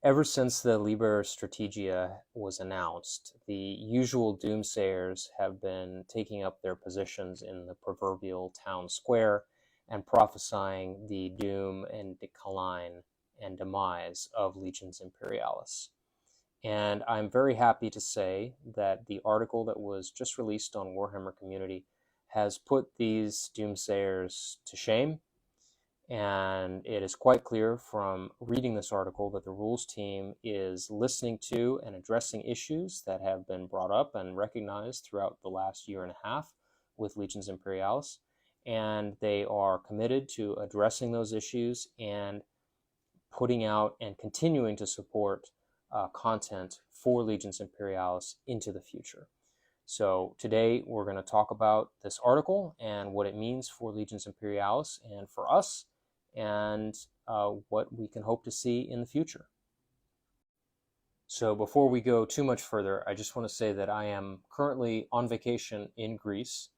Ever since the Liber Strategia was announced, the usual doomsayers have been taking up their positions in the proverbial town square and prophesying the doom and decline and demise of Legions Imperialis. And I'm very happy to say that the article that was just released on Warhammer Community has put these doomsayers to shame. And it is quite clear from reading this article that the rules team is listening to and addressing issues that have been brought up and recognized throughout the last year and a half with Legions Imperialis. And they are committed to addressing those issues and putting out and continuing to support content for Legions Imperialis into the future. So today we're going to talk about this article and what it means for Legions Imperialis and for us, and what we can hope to see in the future. So before we go too much further, I just want to say that I am currently on vacation in Greece,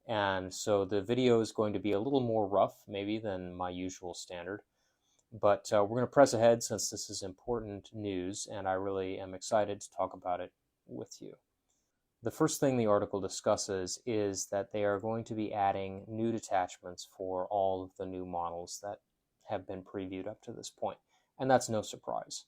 and so the video is going to be a little more rough maybe than my usual standard, but we're going to press ahead since this is important news, and I really am excited to talk about it with you. The first thing the article discusses is that they are going to be adding new detachments for all of the new models that have been previewed up to this point, and that's no surprise.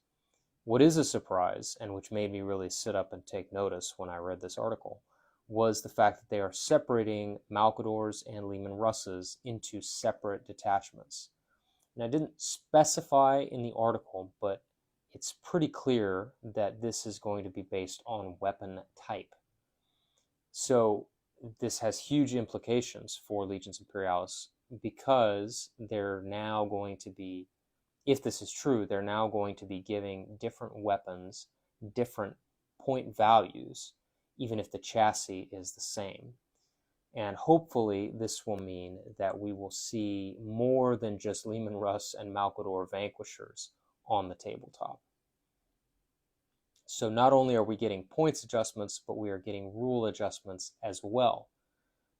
What is a surprise, and which made me really sit up and take notice when I read this article, was the fact that they are separating Malcadors and Leman Russes into separate detachments. And I didn't specify in the article, but it's pretty clear that this is going to be based on weapon type. So this has huge implications for Legions Imperialis because they're now going to be, if this is true, they're now going to be giving different weapons different point values, even if the chassis is the same. And hopefully this will mean that we will see more than just Leman Russ and Malcador Vanquishers on the tabletop. So not only are we getting points adjustments, but we are getting rule adjustments as well.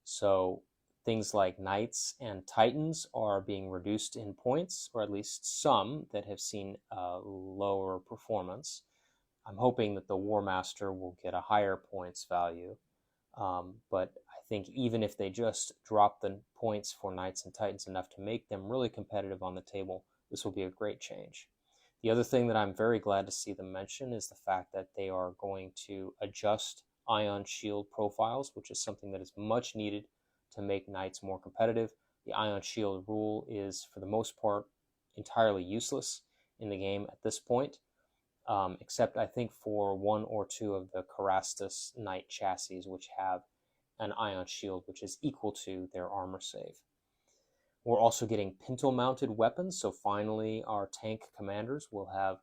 So things like Knights and Titans are being reduced in points, or at least some that have seen lower performance. I'm hoping that the War Master will get a higher points value, but I think even if they just drop the points for Knights and Titans enough to make them really competitive on the table, this will be a great change. The other thing that I'm very glad to see them mention is the fact that they are going to adjust ion shield profiles, which is something that is much needed to make Knights more competitive. The ion shield rule is, for the most part, entirely useless in the game at this point, except I think for one or two of the Carastus Knight chassis, which have an ion shield which is equal to their armor save. We're also getting pintle-mounted weapons, so finally our tank commanders will have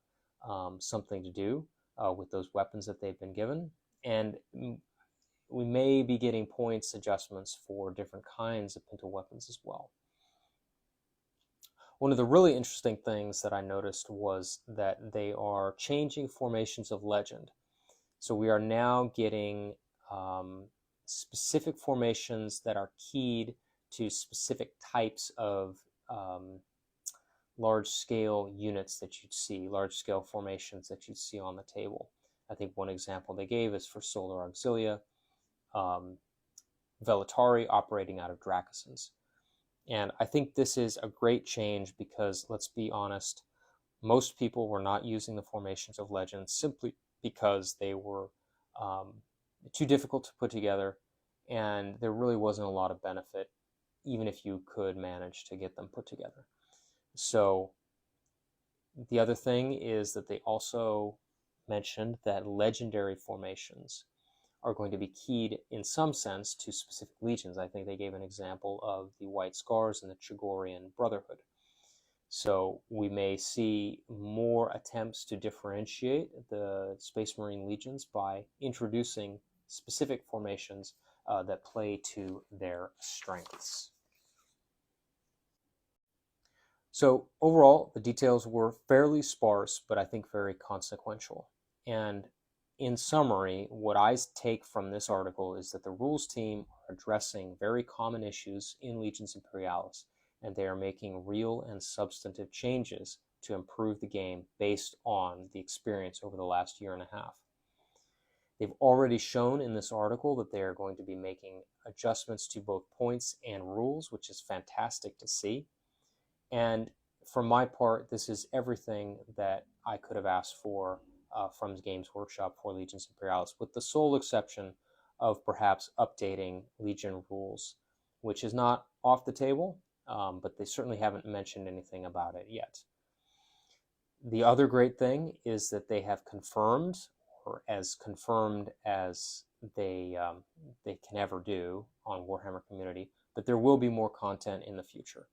something to do with those weapons that they've been given. And we may be getting points adjustments for different kinds of pintle weapons as well. One of the really interesting things that I noticed was that they are changing formations of legend. So we are now getting specific formations that are keyed to specific types of large-scale units that you'd see, large-scale formations that you'd see on the table. I think one example they gave is for Solar Auxilia, Velatari operating out of Dracusons. And I think this is a great change because, let's be honest, most people were not using the formations of legends simply because they were too difficult to put together, and there really wasn't a lot of benefit even if you could manage to get them put together. So the other thing is that they also mentioned that legendary formations are going to be keyed in some sense to specific legions. I think they gave an example of the White Scars and the Chagorian Brotherhood. So we may see more attempts to differentiate the Space Marine legions by introducing specific formations that play to their strengths. So overall, the details were fairly sparse, but I think very consequential. And in summary, what I take from this article is that the rules team are addressing very common issues in Legions Imperialis, and they are making real and substantive changes to improve the game based on the experience over the last year and a half. They've already shown in this article that they are going to be making adjustments to both points and rules, which is fantastic to see. And for my part, this is everything that I could have asked for from Games Workshop for Legions Imperialis, with the sole exception of perhaps updating Legion rules, which is not off the table, but they certainly haven't mentioned anything about it yet. The other great thing is that they have confirmed, or as confirmed as they can ever do on Warhammer Community, that there will be more content in the future.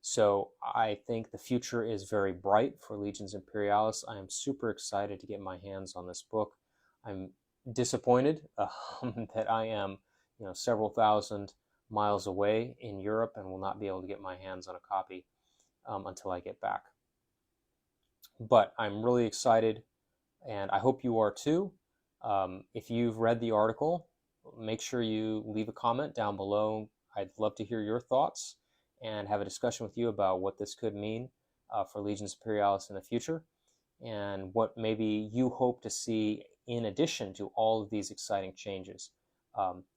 So I think the future is very bright for Legions Imperialis. I am super excited to get my hands on this book. I'm disappointed that I am, several thousand miles away in Europe and will not be able to get my hands on a copy until I get back. But I'm really excited, and I hope you are too. If you've read the article, make sure you leave a comment down below. I'd love to hear your thoughts and have a discussion with you about what this could mean for Legions Imperialis in the future, and what maybe you hope to see in addition to all of these exciting changes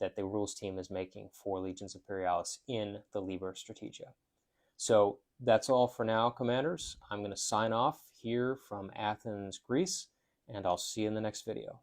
that the rules team is making for Legions Imperialis in the Liber Strategia. So that's all for now, Commanders. I'm going to sign off here from Athens, Greece, and I'll see you in the next video.